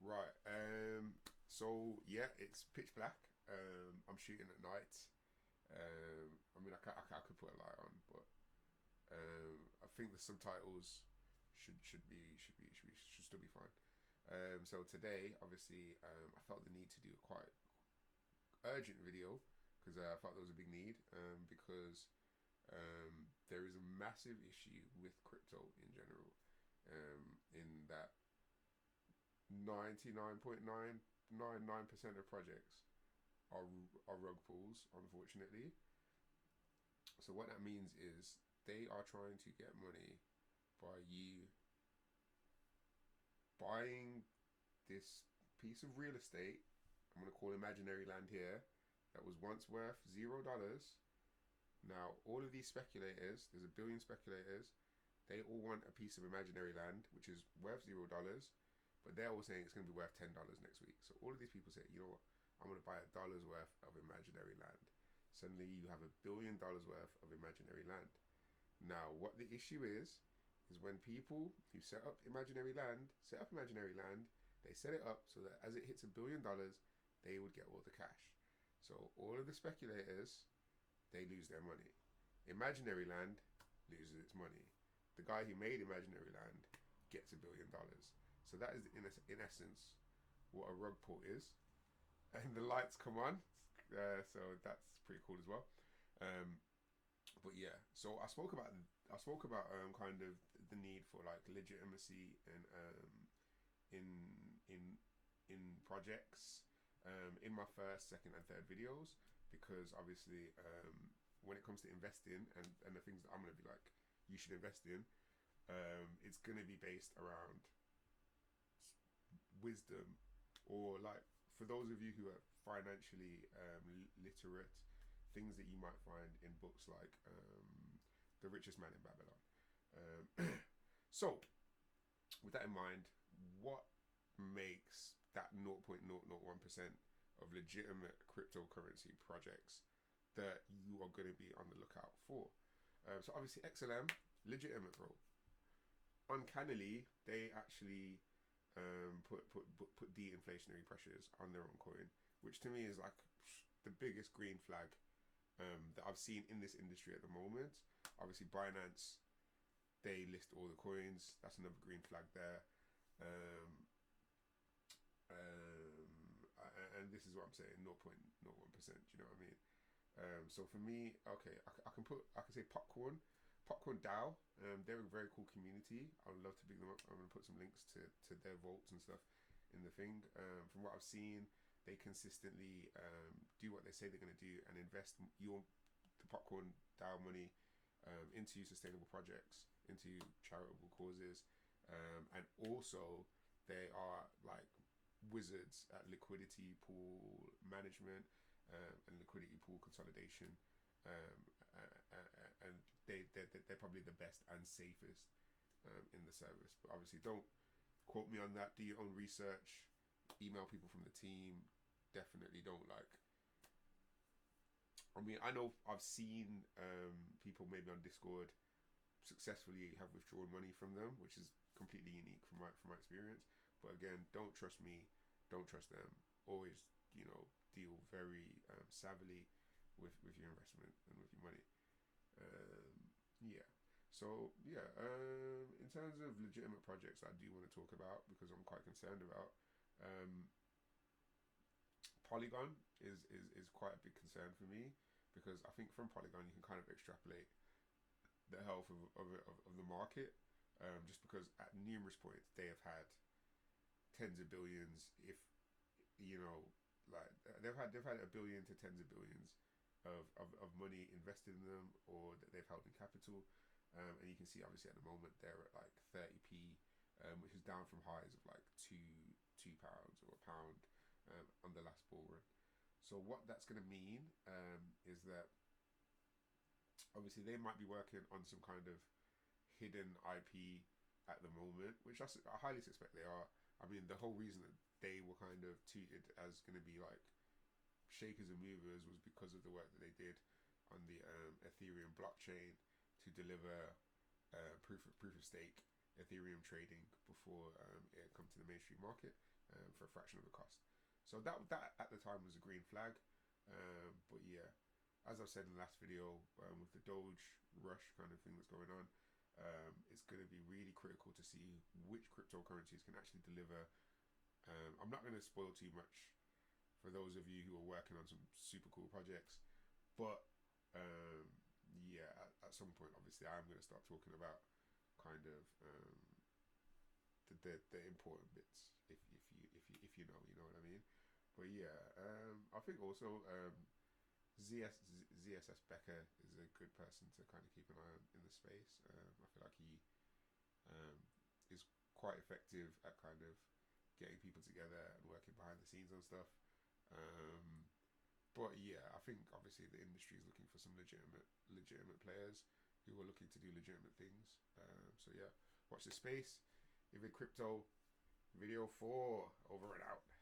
Right. So yeah, it's pitch black. I'm shooting at night. I mean, I could put a light on, but I think the subtitles should still be fine. So today, obviously, I felt the need to do a quite urgent video because I felt there was a big need. Because there is a massive issue with crypto in general. In that 99.999% of projects are rug pulls, unfortunately. So what that means is they are trying to get money by you buying this piece of real estate. I'm going to call imaginary land here, that was once worth $0. Now all of these speculators, there's a billion speculators, they all want a piece of imaginary land which is worth $0, but they're all saying it's going to be worth $10 next week. So all of these people say, you know what, I'm going to buy $1 worth of imaginary land. Suddenly you have $1 billion worth of imaginary land. Now what the issue is when people who set up imaginary land, they set it up so that as it hits $1 billion, they would get all the cash. So all of the speculators, they lose their money. Imaginary land loses its money. The guy who made imaginary land gets $1 billion. So that is in essence what a rug pull is. And the lights come on, so that's pretty cool as well. But yeah, so I spoke about kind of the need for like legitimacy and in projects in my first, second, and third videos, because obviously when it comes to investing and the things that I'm gonna be like you should invest in, it's gonna be based around wisdom, or like for those of you who are financially literate, things that you might find in books like The Richest Man in Babylon. So with that in mind, what makes that 0.001% of legitimate cryptocurrency projects that you are going to be on the lookout for? So obviously XLM, legitimate, bro. Uncannily, they actually put de-inflationary pressures on their own coin, which to me is like the biggest green flag that I've seen in this industry at the moment. Obviously Binance, they list all the coins. That's another green flag there. And this is what I'm saying, 0.01%. Do you know what I mean? So for me, okay, I can say Popcorn DAO. They're a very cool community. I would love to pick them up. I'm gonna put some links to their vaults and stuff in the thing. From what I've seen, they consistently do what they say they're gonna do and invest the Popcorn DAO money into sustainable projects, into charitable causes, and also they are like wizards at liquidity pool management and liquidity pool consolidation. And they're probably the best and safest in the service. But obviously, don't quote me on that. Do your own research. Email people from the team. Definitely don't like. I mean, I know I've seen people maybe on Discord successfully have withdrawn money from them, which is completely unique from my experience. But again, don't trust me. Don't trust them. Always, deal very savvily with your investment and with your money. In terms of legitimate projects I do want to talk about, because I'm quite concerned about, Polygon is quite a big concern for me, because I think from Polygon you can kind of extrapolate the health of the market, just because at numerous points they have had tens of billions, if like they've had $1 billion to tens of billions of money invested in them, or that they've held in capital, and you can see obviously at the moment they're at like 30p, which is down from highs of like £2 or £1 on the last bull run. So what that's going to mean is that obviously they might be working on some kind of hidden IP at the moment, which I highly suspect they are. I mean, the whole reason that they were kind of treated as going to be like shakers and movers was because of the work that they did on the Ethereum blockchain to deliver proof of stake Ethereum trading before it come to the mainstream market. for a fraction of the cost. So that at the time was a green flag. But yeah, as I've said in the last video, with the Doge rush kind of thing that's going on, it's going to be really critical to see which cryptocurrencies can actually deliver. I'm not going to spoil too much for those of you who are working on some super cool projects, but yeah, at some point, obviously, I'm going to start talking about kind of the important bits, if you know what I mean. But yeah, I think also ZSS Becker is a good person to kind of keep an eye on in the space. I feel like he is quite effective at kind of getting people together and working behind the scenes on stuff. But yeah, I think obviously the industry is looking for some legitimate players who are looking to do legitimate things. So yeah, watch the space. IVID Crypto, video 4, over and out.